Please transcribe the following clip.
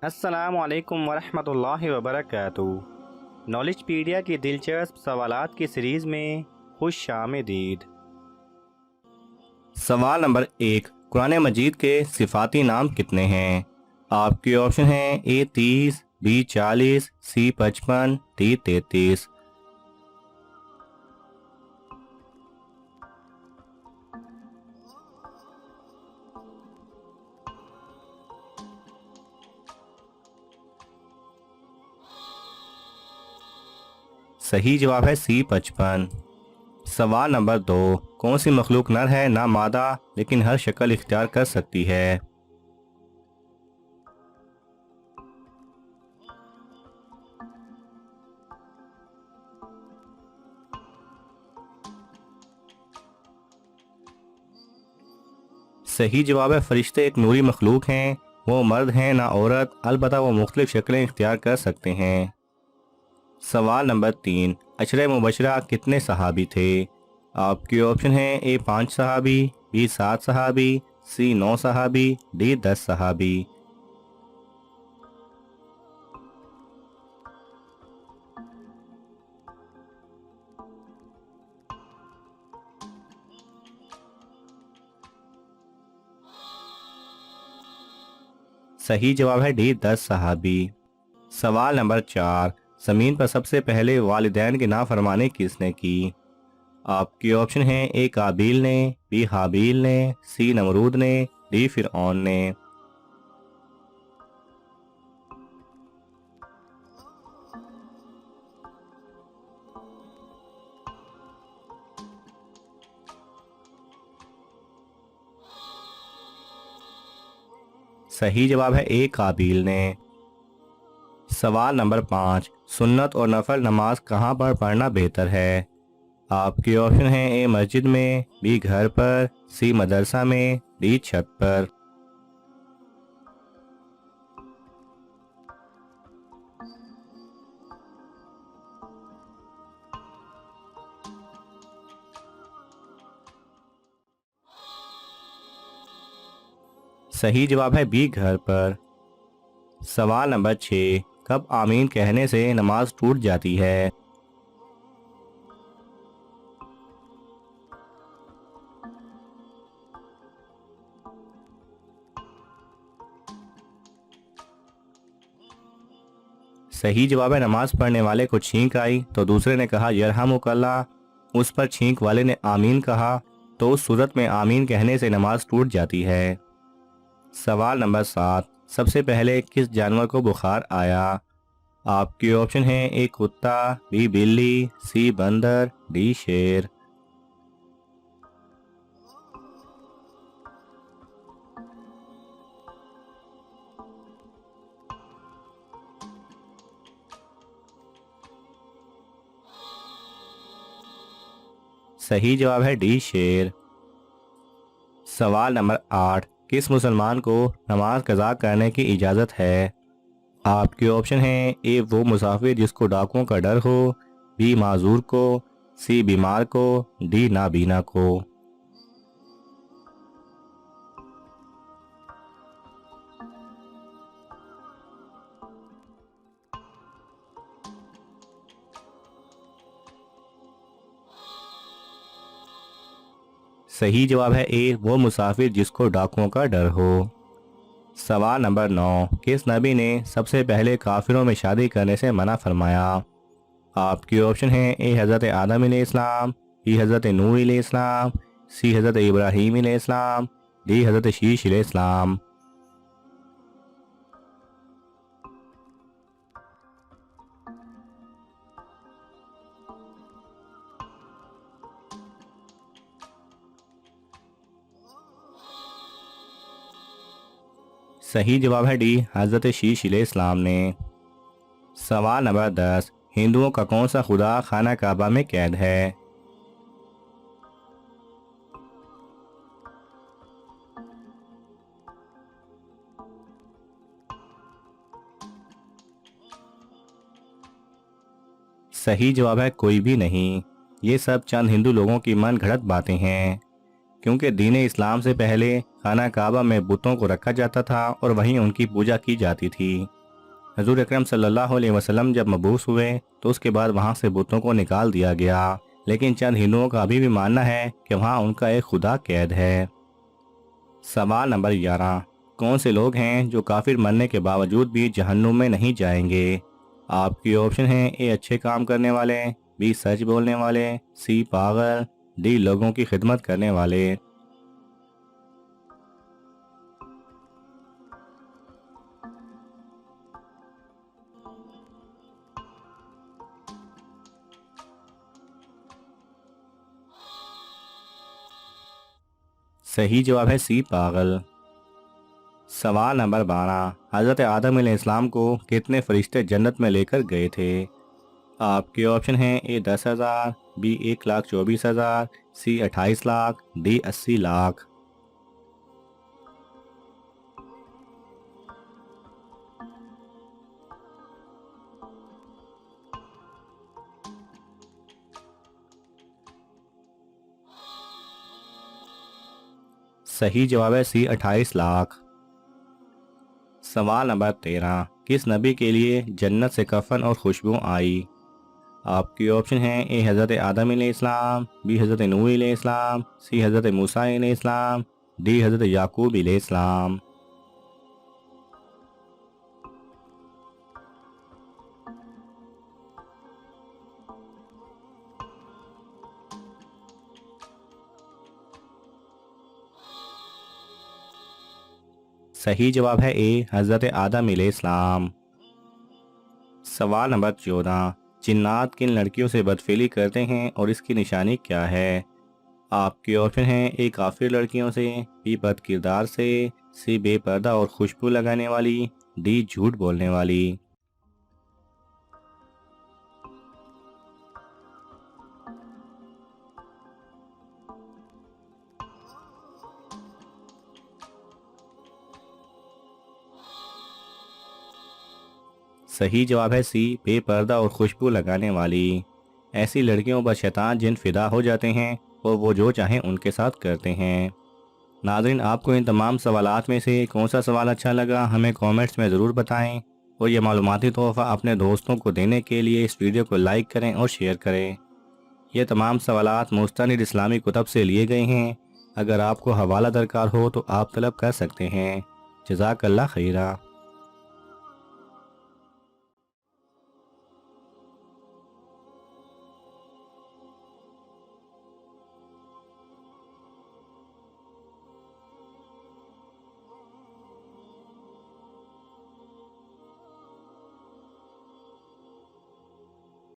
अस्सलामुअलैकुम वरहमतुल्लाहि वबरकातुहू। नॉलेजपीडिया की दिलचस्प सवालात की सीरीज़ में खुश आमदीद। सवाल नंबर 1, कुरान मजीद के सिफाती नाम कितने हैं? आपके ऑप्शन हैं ए 30, बी 40, सी 55, डी 33। सही जवाब है सी 55। सवाल नंबर 2, कौन सी मखलूक नर है ना मादा लेकिन हर शक्ल इख्तियार कर सकती है? सही जवाब है फरिश्ते एक नूरी मखलूक हैं। वो मर्द हैं ना औरत, अलबत्ता वो मुख्तलिफ शक्लें इख्तियार कर सकते हैं। सवाल नंबर 3, अशरे मुबशरा कितने सहाबी थे? आपके ऑप्शन हैं ए 5 सहाबी, बी 7 सहाबी, सी 9 सहाबी, डी 10 सहाबी। सही जवाब है डी 10 सहाबी। सवाल नंबर 4, ज़मीन पर सबसे पहले वालिदैन की नाफरमानी किसने की? आपके ऑप्शन हैं ए काबिल ने, बी हाबिल ने, सी नमरूद ने, डी फिरऔन ने। सही जवाब है ए काबिल ने। सवाल नंबर 5, सुन्नत और नफल नमाज कहाँ पर पढ़ना बेहतर है? आपके ऑप्शन हैं ए मस्जिद में, बी घर पर, सी मदरसा में, डी छत पर। सही जवाब है बी घर पर। सवाल नंबर 6, कब आमीन कहने से नमाज टूट जाती है? सही जवाब है नमाज पढ़ने वाले को छींक आई तो दूसरे ने कहा यरहमुकल्लाह। उस पर छींक वाले ने आमीन कहा तो उस सूरत में आमीन कहने से नमाज टूट जाती है। सवाल नंबर 7, सबसे पहले किस जानवर को बुखार आया? आपके ऑप्शन हैं ए कुत्ता, बी बिल्ली, सी बंदर, डी शेर। सही जवाब है डी शेर। सवाल नंबर 8, किस मुसलमान को नमाज कज़ा करने की इजाज़त है? आपके ऑप्शन हैं ए वो मुसाफिर जिसको डाकुओं का डर हो, बी माजूर को, सी बीमार को, डी नाबीना को। सही जवाब है ए वो मुसाफिर जिसको डाकुओं का डर हो। सवाल नंबर 9, किस नबी ने सबसे पहले काफिरों में शादी करने से मना फरमाया? आपके ऑप्शन हैं ए हज़रत आदम अलैहिस्सलाम, बी हज़रत नूह अलैहिस्सलाम, सी हज़रत इब्राहीम अलैहिस्सलाम, डी हज़रत शीश अलैहिस्सलाम। सही जवाब है डी हज़रत शीश अलैहिस्सलाम ने। सवाल नंबर 10, हिंदुओं का कौन सा खुदा खाना काबा में कैद है? सही जवाब है कोई भी नहीं। ये सब चंद हिंदू लोगों की मन घड़त बातें हैं, क्योंकि दीन इस्लाम से पहले खाना काबा में बुतों को रखा जाता था और वहीं उनकी पूजा की जाती थी। हजूर अकरम सल्लल्लाहु अलैहि वसल्लम जब मबूस हुए तो उसके बाद वहां से बुतों को निकाल दिया गया, लेकिन चंद हिंदुओं का अभी भी मानना है कि वहां उनका एक खुदा कैद है। सवाल नंबर 11, कौन से लोग हैं जो काफिर मरने के बावजूद भी जहन्नुम में नहीं जाएंगे? आपकी ऑप्शन है ए अच्छे काम करने वाले, बी सच बोलने वाले, सी पागल, डी लोगों की खिदमत करने वाले। सही जवाब है सी पागल। सवाल नंबर 12, हज़रत आदम अलैहिस्सलाम को कितने फरिश्ते जन्नत में लेकर गए थे? आपके ऑप्शन हैं ए 10,000, बी 1,24,000, सी 28 लाख, डी 80 लाख। सही जवाब है सी 28 लाख। सवाल नंबर 13, किस नबी के लिए जन्नत से कफन और खुशबू आई? आपके ऑप्शन हैं ए हज़रत आदम अलैहिस्सलाम, बी हज़रत नूह अलैहिस्सलाम, सी हज़रत मूसा अलैहिस्सलाम, डी हज़रत याकूब अलैहिस्सलाम। सही जवाब है ए हज़रत आदम अलैहिस्सलाम। सवाल नंबर 14, जिन्नात किन लड़कियों से बदफेली करते हैं और इसकी निशानी क्या है? आपके ऑप्शन हैं ए काफिर लड़कियों से, बी बद किरदार से, सी बेपर्दा और खुशबू लगाने वाली, डी झूठ बोलने वाली। सही जवाब है सी बेपर्दा और खुशबू लगाने वाली। ऐसी लड़कियों पर शैतान जिन फिदा हो जाते हैं और वो जो चाहें उनके साथ करते हैं। नाज़रीन, आपको इन तमाम सवालात में से कौन सा सवाल अच्छा लगा हमें कमेंट्स में ज़रूर बताएं और ये मालूमाती तोहफ़ा अपने दोस्तों को देने के लिए इस वीडियो को लाइक करें और शेयर करें। ये तमाम सवालात मुस्तनिद इस्लामी कुतब से लिए गए हैं। अगर आपको हवाला दरकार हो तो आप तलब कर सकते हैं। जज़ाकल्लाह खैरा।